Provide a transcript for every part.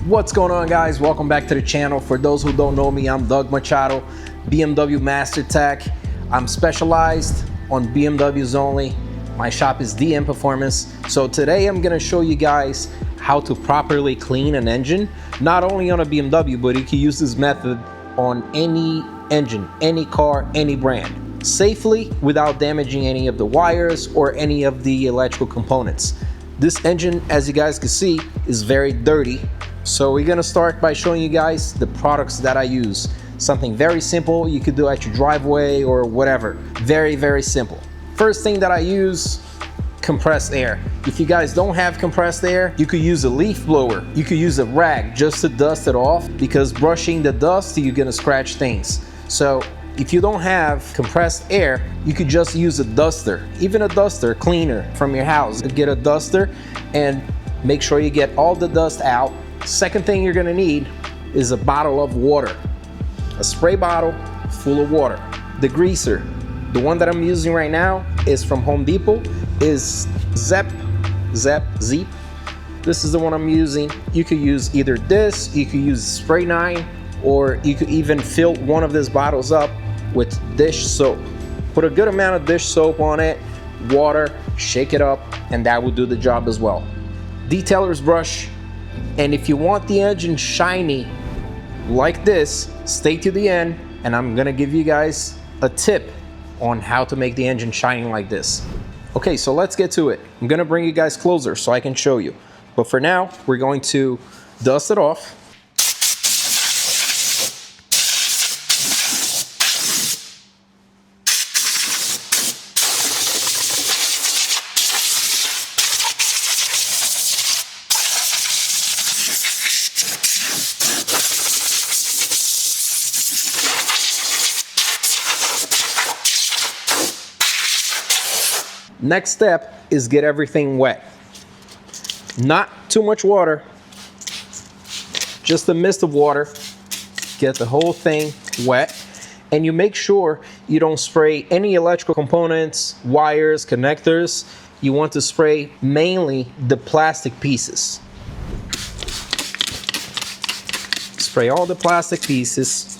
What's going on, guys? Welcome back to the channel. For those who don't know me, I'm Doug Machado, BMW Master Tech. I'm specialized on BMWs only. My shop is DM Performance. So today I'm gonna show you guys how to properly clean an engine, not only on a BMW, but you can use this method on any engine, any car, any brand, safely without damaging any of the wires or any of the electrical components. This engine, as you guys can see, is very dirty. So we're gonna start by showing you guys the products that I use. Something very simple you could do at your driveway or whatever. Very, very simple. First thing that I use, compressed air. If you guys don't have compressed air, you could use a leaf blower. You could use a rag just to dust it off, because brushing the dust, you're gonna scratch things. So if you don't have compressed air, you could just use a duster, even a duster cleaner from your house. Get a duster and make sure you get all the dust out. Second thing you're gonna need is a bottle of water, a spray bottle full of water. Degreaser, the one that I'm using right now is from Home Depot, is Zepp. This is the one I'm using. You could use either this, you could use Spray 9, or you could even fill one of these bottles up with dish soap. Put a good amount of dish soap on it, water, shake it up, and that will do the job as well. Detailer's brush, and if you want the engine shiny like this, stay to the end, and I'm gonna give you guys a tip on how to make the engine shining like this. Okay, so let's get to it. I'm gonna bring you guys closer so I can show you. But for now, we're going to dust it off. Next step is get everything wet. Not too much water, just a mist of water. Get the whole thing wet, and you make sure you don't spray any electrical components, wires, connectors. You want to spray mainly the plastic pieces. Spray all the plastic pieces.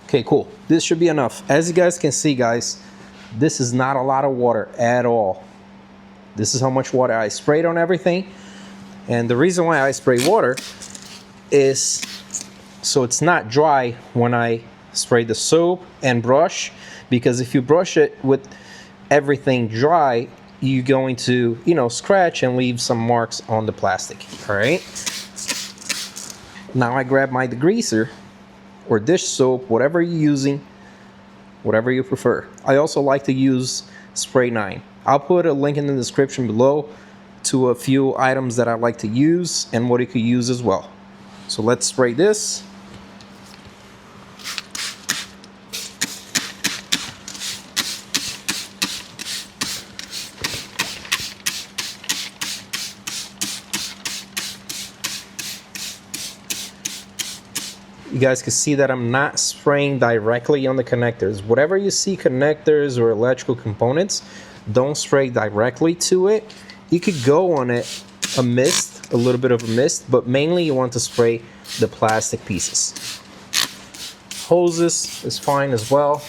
Okay, cool. This should be enough. As you guys can see, guys, this is not a lot of water at all. This is how much water I sprayed on everything. And the reason why I spray water is so it's not dry when I spray the soap and brush, because if you brush it with everything dry, you're going to, scratch and leave some marks on the plastic. All right. Now I grab my degreaser or dish soap, whatever you're using, whatever you prefer. I also like to use Spray 9. I'll put a link in the description below to a few items that I like to use and what you could use as well. So let's spray this. You guys can see that I'm not spraying directly on the connectors. Whatever you see connectors or electrical components, don't spray directly to it. You could go on it a little bit of a mist, but mainly you want to spray the plastic pieces. Hoses is fine as well.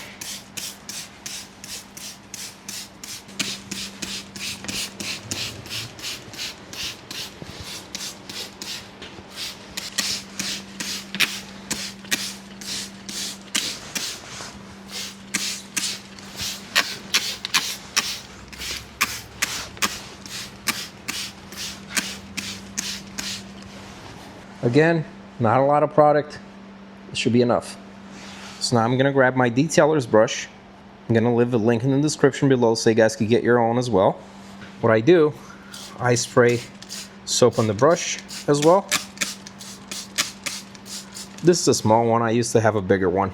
Again, not a lot of product. It should be enough. So now I'm gonna grab my detailer's brush. I'm gonna leave a link in the description below so you guys can get your own as well. What I do, I spray soap on the brush as well. This is a small one. I used to have a bigger one.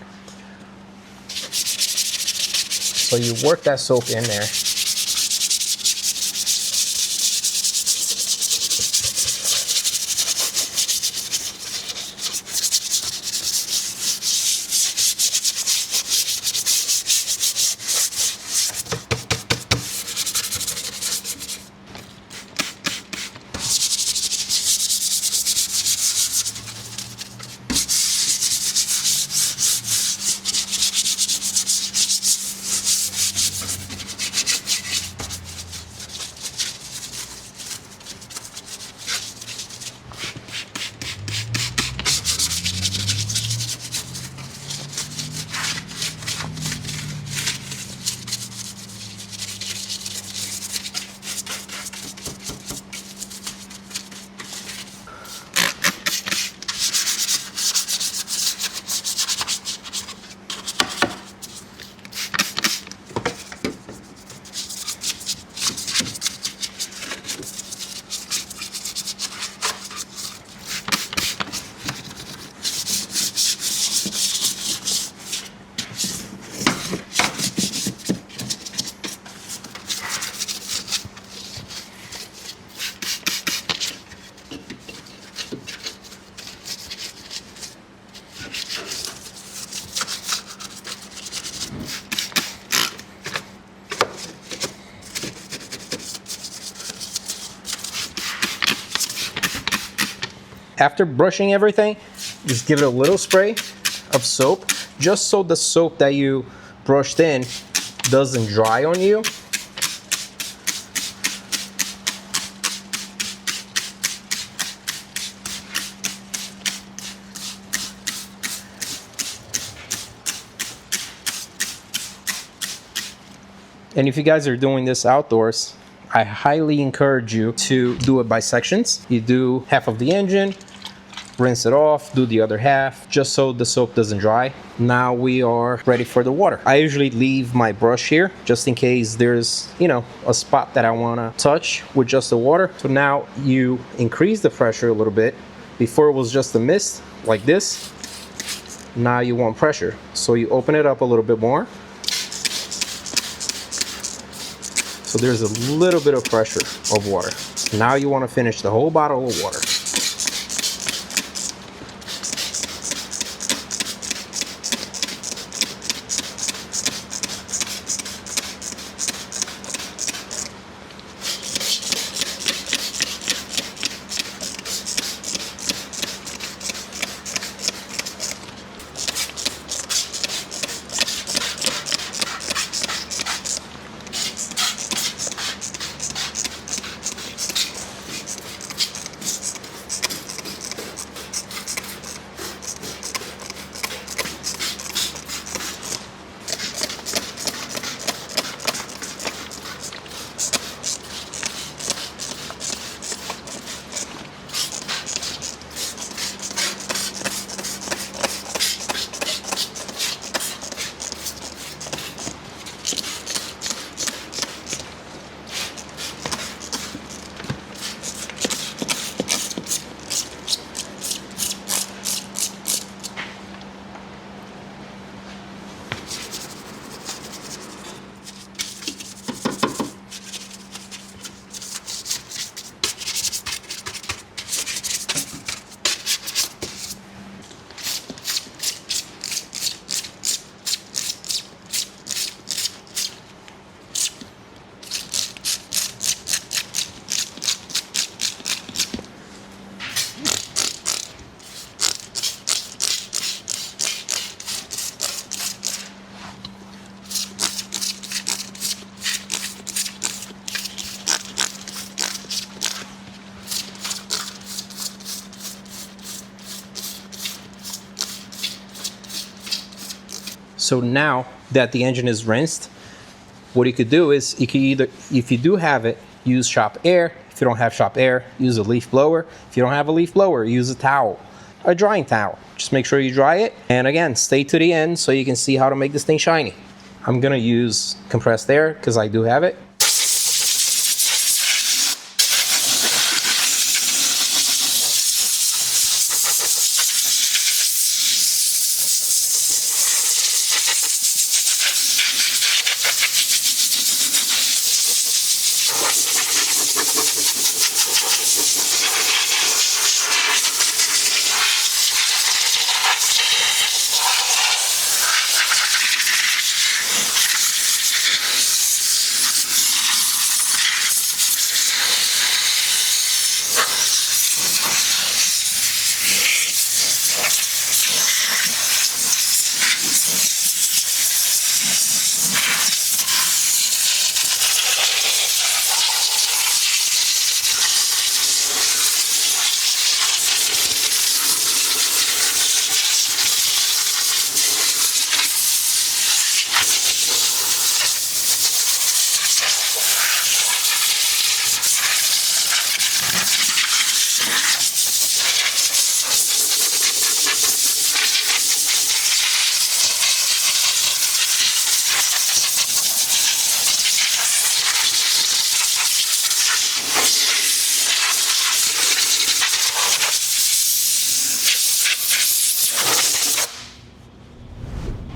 So you work that soap in there. After brushing everything, just give it a little spray of soap, just so the soap that you brushed in doesn't dry on you. And if you guys are doing this outdoors, I highly encourage you to do it by sections. You do half of the engine, rinse it off, do the other half, just so the soap doesn't dry. Now we are ready for the water. I usually leave my brush here just in case there's, you know, a spot that I want to touch with just the water. So now you increase the pressure a little bit. Before it was just a mist like this. Now you want pressure. So you open it up a little bit more. So there's a little bit of pressure of water. Now you want to finish the whole bottle of water. So now that the engine is rinsed, what you could do is you could either, if you do have it, use shop air. If you don't have shop air, use a leaf blower. If you don't have a leaf blower, use a towel, a drying towel. Just make sure you dry it. And again, stay to the end so you can see how to make this thing shiny. I'm gonna use compressed air because I do have it.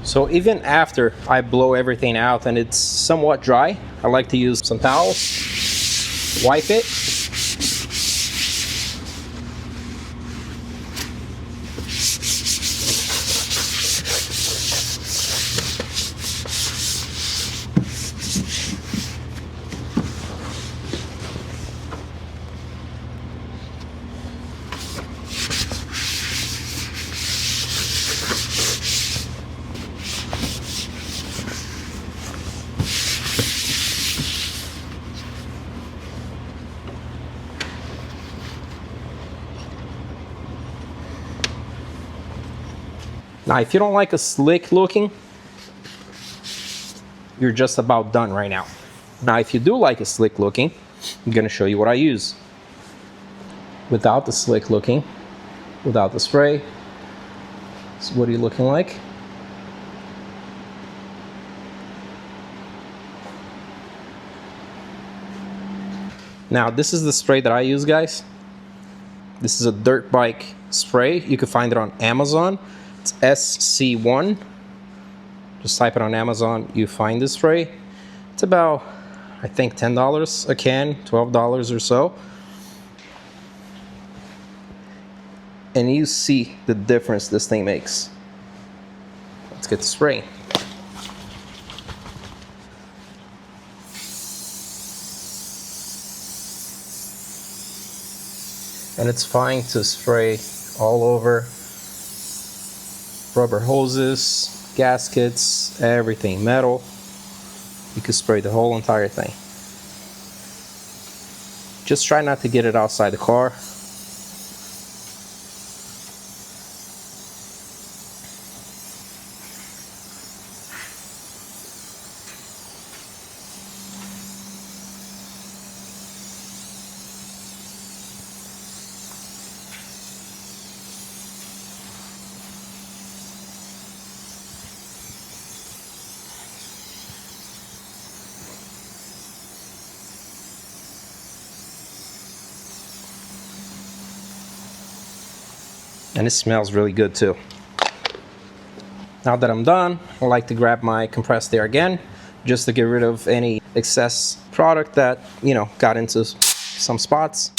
So even after I blow everything out and it's somewhat dry, I like to use some towels, wipe it. Now, if you don't like a slick looking, you're just about done right now. Now, if you do like a slick looking, I'm gonna show you what I use. Without the slick looking, without the spray, so what are you looking like? Now, this is the spray that I use, guys. This is a dirt bike spray. You can find it on Amazon. It's SC1. Just type it on Amazon, you find this spray. It's about, I think, $10 a can, $12 or so. And you see the difference this thing makes. Let's get the spray. And it's fine to spray all over. Rubber hoses, gaskets, everything, metal. You can spray the whole entire thing. Just try not to get it outside the car. And it smells really good too. Now that I'm done, I like to grab my compressed air again, just to get rid of any excess product that, you know, got into some spots.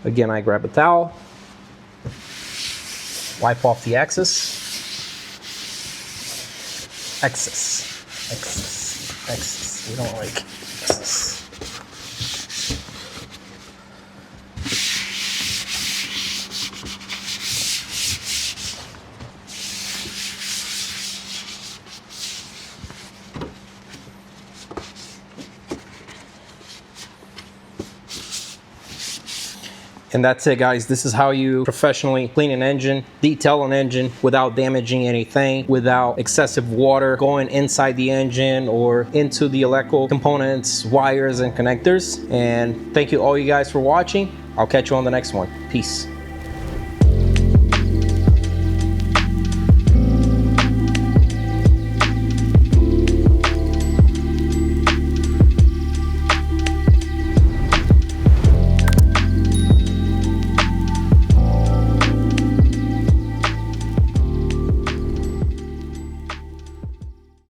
Again, I grab a towel, wipe off the excess. We don't like excess. And that's it, guys. This is how you professionally clean an engine, detail an engine without damaging anything, without excessive water going inside the engine or into the electrical components, wires, and connectors. And thank you all you guys for watching. I'll catch you on the next one. Peace.